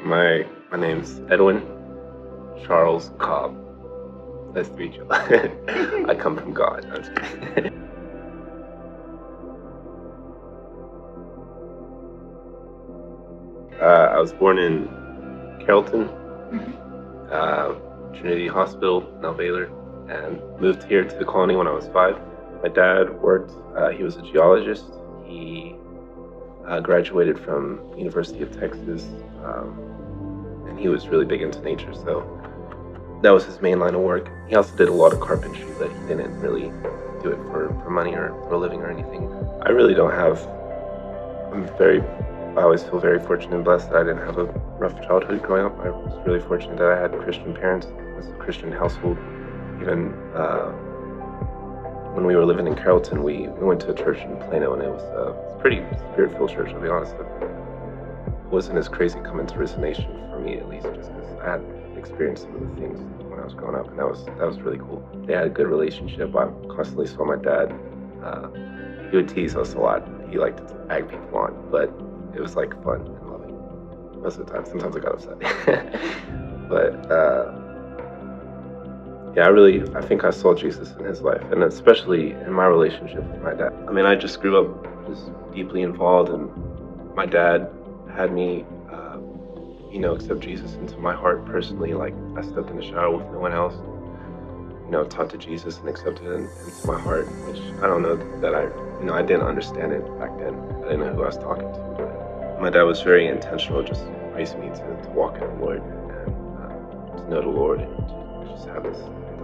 My name's Edwin Charles Cobb. Nice to meet you. I come from God. No, I'm just kidding. I was born in Carrollton, Trinity Hospital, now Baylor, and moved here to the colony when I was 5. My dad worked, he was a geologist. He graduated from University of Texas, and he was really big into nature, so that was his main line of work. He also did a lot of carpentry, but he didn't really do it for money or for a living or anything. I really don't have, I always feel very fortunate and blessed that I didn't have a rough childhood growing up. I was really fortunate that I had Christian parents. It was a Christian household. Even when we were living in Carrollton, we went to a church in Plano, and it was a pretty spirit-filled church, I'll be honest. It wasn't as crazy coming to Risen Nation for me, at least, just because I had experienced some of the things when I was growing up, and that was really cool. They had a good relationship. I constantly saw my dad. He would tease us a lot. He liked to egg people on, but it was like fun and loving most of the time. Sometimes I got upset. But yeah, I think I saw Jesus in his life, and especially in my relationship with my dad. I mean, I just grew up just deeply involved, and my dad had me, accept Jesus into my heart personally. Like, I stepped in the shower with no one else, talked to Jesus and accepted him into my heart, which I don't know that I didn't understand it back then. I didn't know who I was talking to, but my dad was very intentional, just raised me to walk in the Lord and to know the Lord and to just have the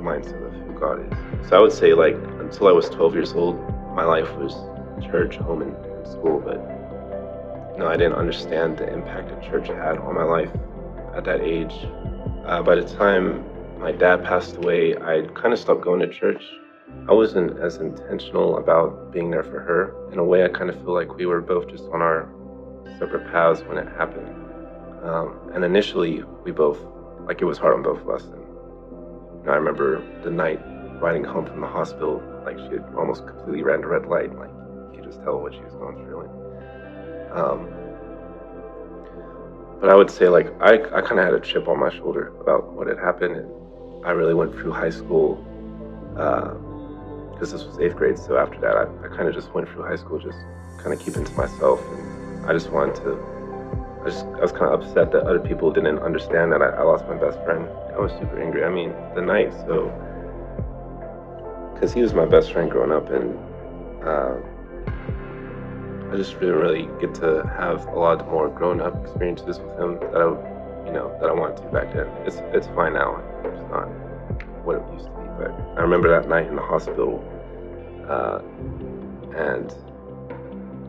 mindset of who God is. So I would say, like, until I was 12 years old, my life was church, home, and school, but I didn't understand the impact that church had on my life at that age. By the time my dad passed away, I kind of stopped going to church. I wasn't as intentional about being there for her. In a way, I kind of feel like we were both just on our separate paths when it happened. And initially, we both, like, it was hard on both of us. And I remember the night riding home from the hospital, like, she had almost completely ran a red light. Like, you could just tell what she was going through. But I would say, like, I kind of had a chip on my shoulder about what had happened, and I really went through high school, because this was 8th grade, so after that I kind of just went through high school just kind of keeping to myself, and I just wanted to, I was kind of upset that other people didn't understand that I lost my best friend. I was super angry, I mean, the night, so, because he was my best friend growing up, and I just didn't really get to have a lot more grown-up experiences with him that I wanted to back then. It's fine now. It's not what it used to be. But I remember that night in the hospital, and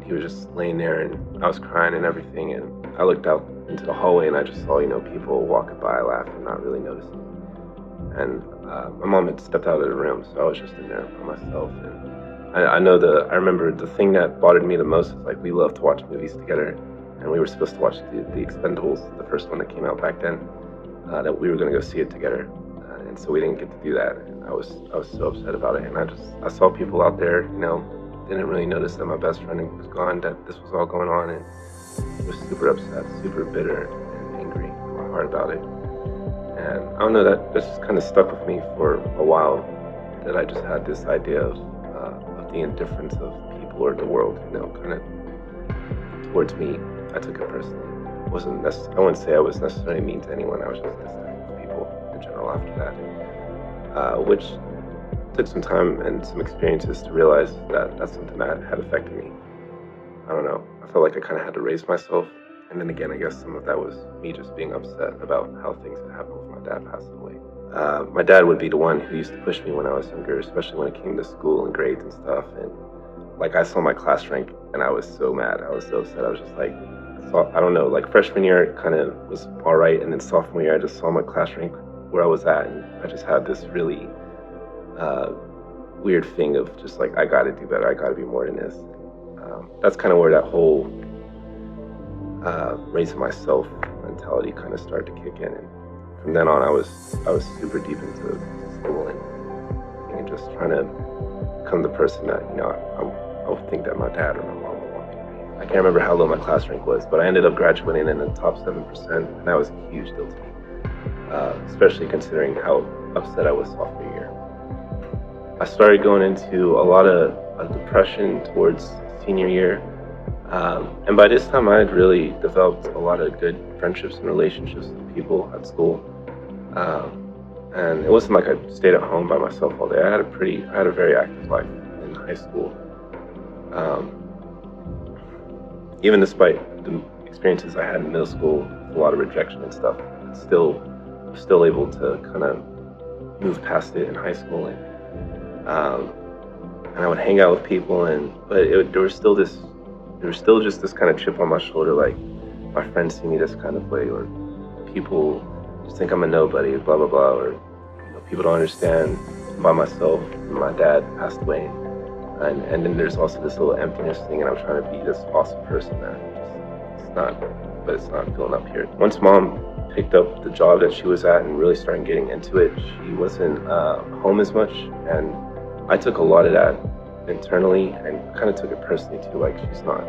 he was just laying there, and I was crying and everything. And I looked out into the hallway, and I just saw people walking by, laughing, not really noticing. And my mom had stepped out of the room, so I was just in there by myself. And I remember the thing that bothered me the most is, like, we loved to watch movies together, and we were supposed to watch the Expendables, the first one that came out back then, that we were going to go see it together, and so we didn't get to do that, and I was so upset about it, and I saw people out there, didn't really notice that my best friend was gone, that this was all going on, and I was super upset, super bitter and angry in my heart about it. And I don't know, that just kind of stuck with me for a while, that I just had this idea of the indifference of people or the world, kind of towards me. I took it personally. I wouldn't say I was necessarily mean to anyone. I was just distant with people in general after that, which took some time and some experiences to realize that that's something that had affected me. I don't know. I felt like I kind of had to raise myself, and then again, I guess some of that was me just being upset about how things had happened with my dad passing away. My dad would be the one who used to push me when I was younger, especially when it came to school and grades and stuff. And, like, I saw my class rank, and I was so mad. I was so upset. I was just like, I don't know, like, freshman year it kind of was all right, and then sophomore year I just saw my class rank where I was at, and I just had this really weird thing of just, like, I gotta do better. I gotta be more than this. That's kind of where that whole raising myself mentality kind of started to kick in. And from then on, I was super deep into school and just trying to become the person that I would think that my dad or my mom would want me to be. I can't remember how low my class rank was, but I ended up graduating in the top 7%, and that was a huge deal to me, especially considering how upset I was sophomore year. I started going into a lot of depression towards senior year, and by this time I had really developed a lot of good friendships and relationships with people at school. And it wasn't like I stayed at home by myself all day. I had a very active life in high school. Even despite the experiences I had in middle school, a lot of rejection and stuff, still able to kind of move past it in high school, and I would hang out with people, but there was still just this kind of chip on my shoulder, like my friends see me this kind of way, or people just think I'm a nobody, blah blah blah, or people don't understand I'm by myself. My dad passed away, and then there's also this little emptiness thing, and I'm trying to be this awesome person that it's not filling up here. Once Mom picked up the job that she was at and really started getting into it, she wasn't home as much, and I took a lot of that internally and kind of took it personally too, like she's not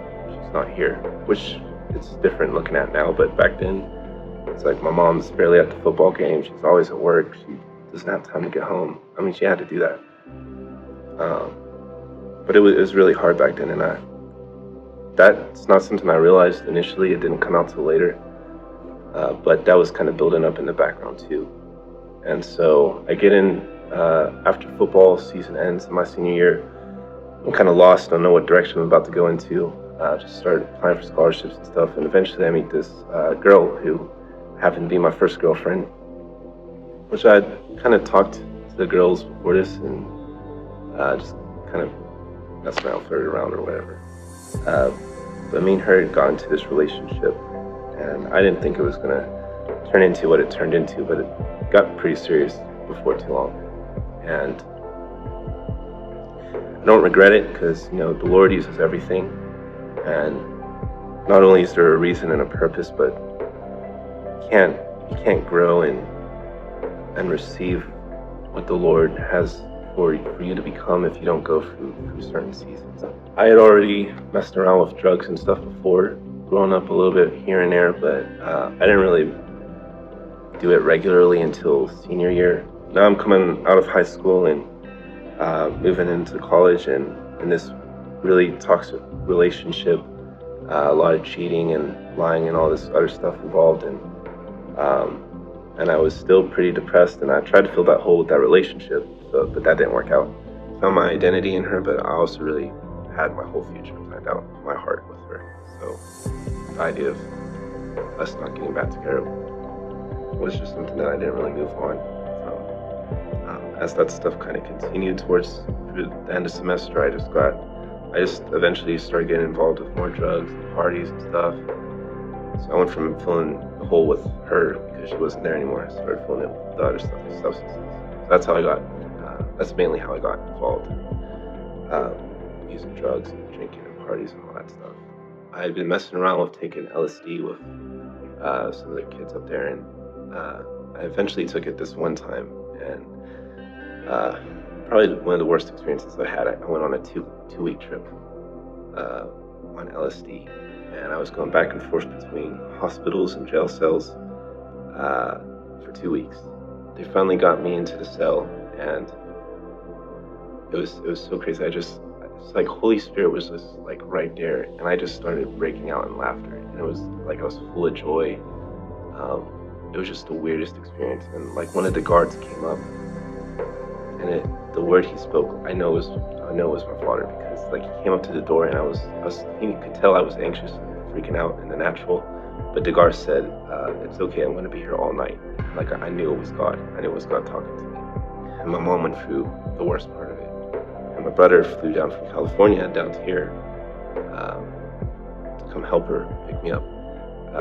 here, which it's different looking at now, but back then it's like my mom's barely at the football game, she's always at work, she doesn't have time to get home. I mean, she had to do that, but it was really hard back then, and that's not something I realized initially. It didn't come out till later, but that was kind of building up in the background too. And so I get in after football season ends in my senior year. I'm kind of lost, don't know what direction I'm about to go into. Just started applying for scholarships and stuff, and eventually I meet this girl who happened to be my first girlfriend, which I kind of talked to the girls before this, and just kind of messed around, flirted around or whatever. But me and her had got into this relationship, and I didn't think it was gonna turn into what it turned into, but it got pretty serious before too long. And I don't regret it, because the Lord uses everything, and not only is there a reason and a purpose, but you can't grow and receive what the Lord has for you to become if you don't go through certain seasons. I had already messed around with drugs and stuff before, growing up a little bit here and there, but I didn't really do it regularly until senior year. Now I'm coming out of high school and moving into college, and in this really toxic relationship, a lot of cheating and lying and all this other stuff involved, and I was still pretty depressed, and I tried to fill that hole with that relationship, but that didn't work out. Found my identity in her, but I also really had my whole future planned out, my heart with her. So the idea of us not getting back together was just something that I didn't really move on from. As that stuff kind of continued towards the end of semester, I just eventually started getting involved with more drugs and parties and stuff. So I went from filling the hole with her because she wasn't there anymore. I started filling it with the other stuff, with substances. So that's how I got. That's mainly how I got involved in using drugs and drinking and parties and all that stuff. I had been messing around with taking LSD with some of the kids up there, and I eventually took it this one time, and probably one of the worst experiences I had. I went on a two-week trip on LSD, and I was going back and forth between hospitals and jail cells for 2 weeks. They finally got me into the cell, and it was so crazy. It's like Holy Spirit was just like right there, and I just started breaking out in laughter, and it was like I was full of joy. It was just the weirdest experience, and like one of the guards came up, and the word he spoke, I know it was my father, because like he came up to the door, and he could tell I was anxious and freaking out in the natural, but the guard said, "It's okay, I'm going to be here all night." Like I knew it was God. I knew it was God talking to me. And my mom went through the worst part of it, and my brother flew down from California down to here to come help her pick me up.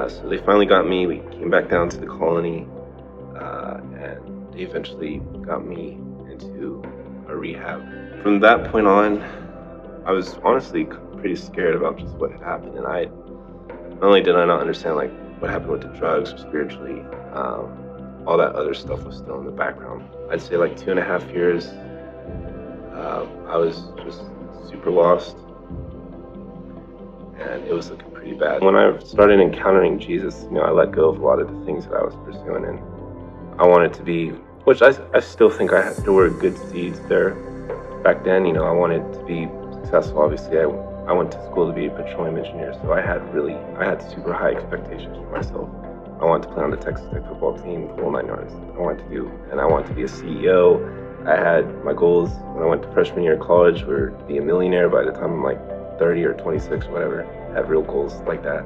So they finally got me. We came back down to the colony, and they eventually got me into a rehab. From that point on, I was honestly pretty scared about just what had happened, and not only did I not understand like what happened with the drugs or spiritually, all that other stuff was still in the background. I'd say like 2.5 years, I was just super lost, and it was looking pretty bad. When I started encountering Jesus, I let go of a lot of the things that I was pursuing, and I wanted to be, which I still think there were good seeds there back then. I wanted to be successful. Obviously, I went to school to be a petroleum engineer, so I had super high expectations for myself. I wanted to play on the Texas Tech football team, the whole 9 yards. I wanted to be a CEO. I had my goals when I went to freshman year of college were to be a millionaire by the time I'm like 30 or 26, whatever. I had real goals like that.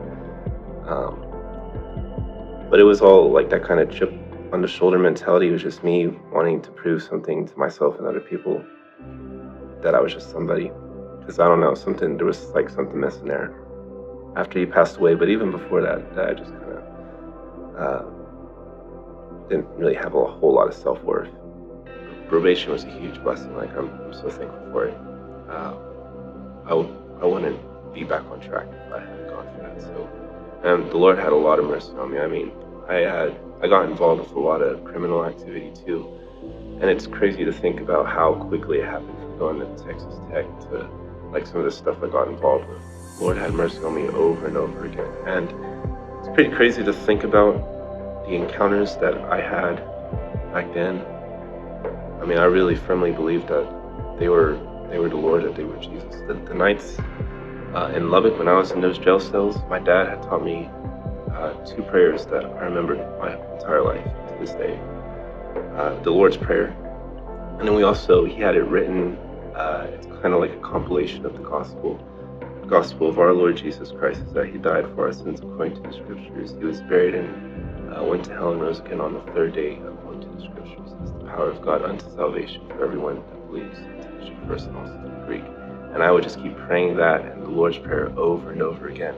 But it was all like that kind of chip on the shoulder mentality. It was just me wanting to prove something to myself and other people that I was just somebody. Because I don't know, there was like something missing there after he passed away. But even before that I just kind of didn't really have a whole lot of self-worth. Probation was a huge blessing. Like I'm so thankful for it. I wouldn't be back on track if I hadn't gone for that. So, and the Lord had a lot of mercy on me. I mean, I got involved with a lot of criminal activity too, and it's crazy to think about how quickly it happened from going to Texas Tech to like some of the stuff I got involved with. The Lord had mercy on me over and over again, and it's pretty crazy to think about the encounters that I had back then. I mean, I really firmly believe that they were the Lord, that they were Jesus. The nights in Lubbock when I was in those jail cells, my dad had taught me 2 prayers that I remembered my entire life to this day. The Lord's Prayer, and then he had it written, it's kind of like a compilation of the gospel. The gospel of our Lord Jesus Christ is that he died for our sins according to the scriptures. He was buried and went to hell and rose again on the 3rd day according to the scriptures. It's the power of God unto salvation for everyone that believes, to the Jew first and also to the Greek. And I would just keep praying that and the Lord's Prayer over and over again.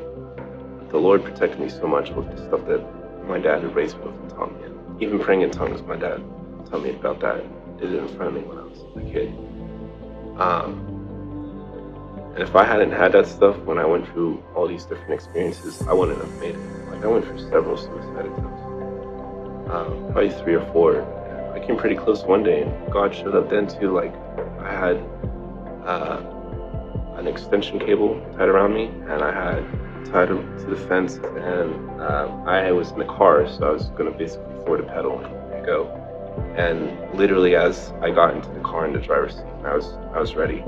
The Lord protected me so much with the stuff that my dad had raised me with and taught me. And even praying in tongues, my dad taught me about that and did it in front of me when I was a kid. And if I hadn't had that stuff when I went through all these different experiences, I wouldn't have made it. Like I went through several suicide attempts, probably 3 or 4. I came pretty close one day, and God showed up then too. Like I had an extension cable tied around me, and I had tied to the fence, and I was in the car, so I was going to basically forward a pedal and go. And literally, as I got into the car in the driver's seat, I was ready.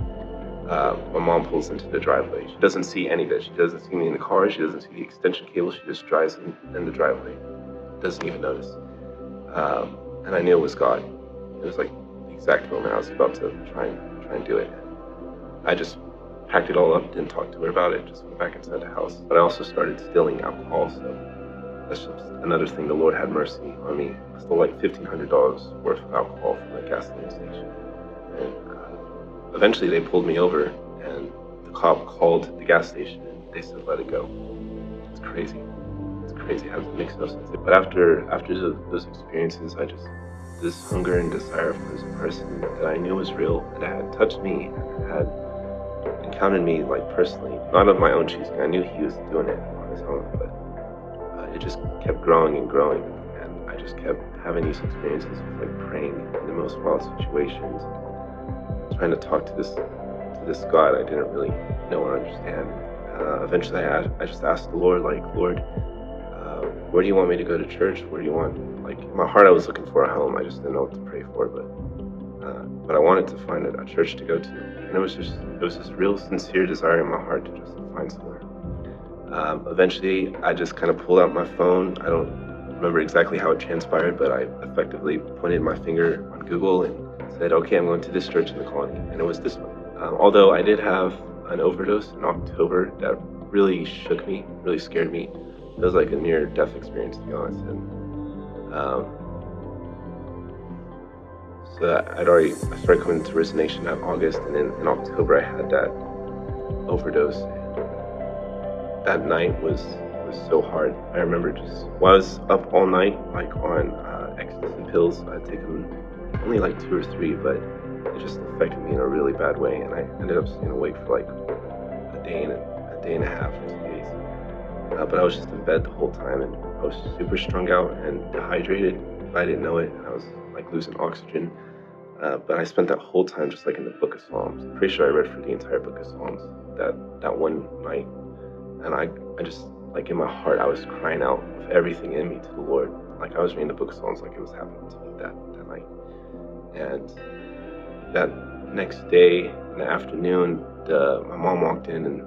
My mom pulls into the driveway. She doesn't see any of it. She doesn't see me in the car. She doesn't see the extension cable. She just drives in the driveway. Doesn't even notice. And I knew it was God. It was like the exact moment I was about to try and do it. I just packed it all up, didn't talk to her about it, just went back inside the house. But I also started stealing alcohol, so that's just another thing. The Lord had mercy on me. I stole like $1,500 worth of alcohol from a gasoline station. And eventually they pulled me over, and the cop called the gas station, and they said, let it go. It's crazy. It's crazy. It makes no sense. But after those experiences, this hunger and desire for this person that I knew was real, that had touched me, and had encountered me like personally, not of my own choosing. I knew he was doing it on his own, but it just kept growing and growing, and I just kept having these experiences of like praying in the most wild situations, trying to talk to this God I didn't really know or understand. Eventually, I just asked the Lord, like, Lord, where do you want me to go to church? Where do you want? Like in my heart, I was looking for a home. I just didn't know what to pray for, but I wanted to find a church to go to, and it was this real sincere desire in my heart to just find somewhere. Eventually, I just kind of pulled out my phone. I don't remember exactly how it transpired, but I effectively pointed my finger on Google and said, okay, I'm going to this church in the colony, and it was this one. Although I did have an overdose in October that really shook me, really scared me. It was like a near-death experience, to be honest. And so I started coming to Resignation that August, and then in October I had that overdose. And that night was so hard. I remember I was up all night, like on ecstasy pills. I'd taken only like 2 or 3, but it just affected me in a really bad way, and I ended up staying awake for like a day and a half, 2 days. But I was just in bed the whole time, and I was super strung out and dehydrated. I didn't know it, and I was like losing oxygen. But I spent that whole time just like in the Book of Psalms. I'm pretty sure I read through the entire Book of Psalms that one night. And I just, like, in my heart, I was crying out with everything in me to the Lord. Like, I was reading the book of Psalms like it was happening to me that night. And that next day in the afternoon, my mom walked in and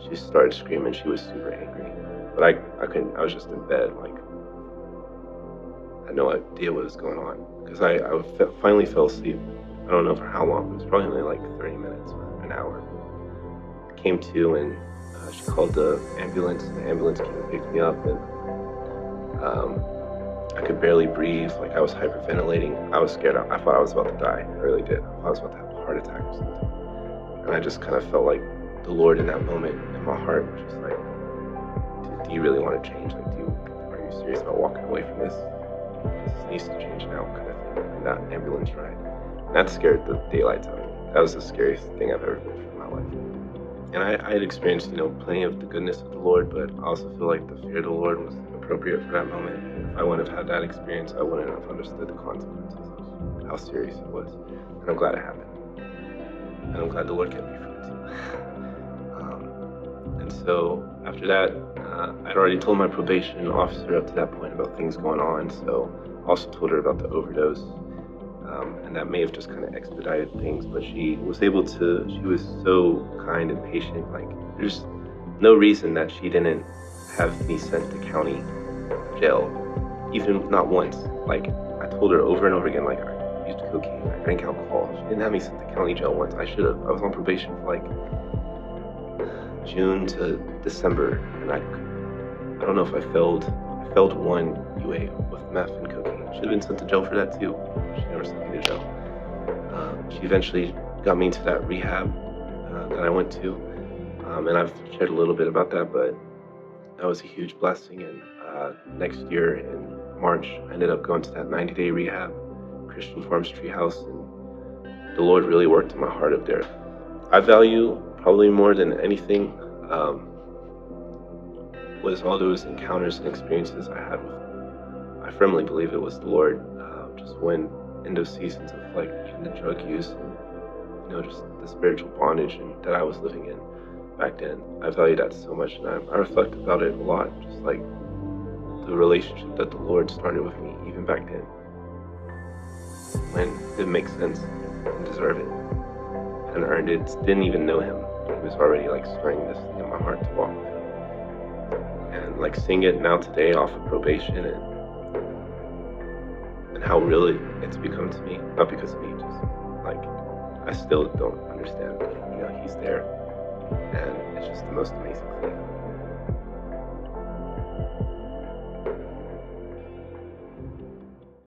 she started screaming. She was super angry. But I couldn't, I was just in bed, like, I had no idea what was going on. Because finally fell asleep. I don't know for how long. It was probably only like 30 minutes or an hour. I came to and she called the ambulance. And the ambulance came and picked me up. And I could barely breathe. Like, I was hyperventilating. I was scared. I thought I was about to die. I really did. I thought I was about to have a heart attack or something. And I just kind of felt like the Lord in that moment in my heart was just like, do you really want to change? Like, are you serious about walking away from this? This needs to change now, kind of thing. And that ambulance ride. And that scared the daylights out of me. That was the scariest thing I've ever been through in my life. And I had experienced, plenty of the goodness of the Lord, but I also feel like the fear of the Lord was appropriate for that moment. And if I wouldn't have had that experience, I wouldn't have understood the consequences of how serious it was. And I'm glad it happened. And I'm glad the Lord kept me from it too. And so after that, I'd already told my probation officer up to that point about things going on. So I also told her about the overdose. And that may have just kind of expedited things, but she was so kind and patient. Like, there's no reason that she didn't have me sent to county jail, even not once. Like, I told her over and over again, like, I used cocaine, I drank alcohol. She didn't have me sent to county jail once. I should have. I was on probation for like June to December, and I don't know if I failed one UA with meth and cocaine. Should have been sent to jail for that too. She never sent me to jail. She eventually got me into that rehab that I went to, and I've shared a little bit about that, but that was a huge blessing. And next year in March, I ended up going to that 90-day rehab, Christian Farms Treehouse, and the Lord really worked in my heart up there. I value probably more than anything was all those encounters and experiences I had with him. I firmly believe it was the Lord, just when in those seasons of like even the drug use and just the spiritual bondage that I was living in back then. I value that so much, and I reflect about it a lot, just like the relationship that the Lord started with me even back then, when it didn't make sense and deserve it and earned it. Didn't even know him. He was already like stirring this thing in my heart to walk with him. And like seeing it now today off of probation and how real it's become to me, not because of me, just like I still don't understand, but he's there, and it's just the most amazing thing.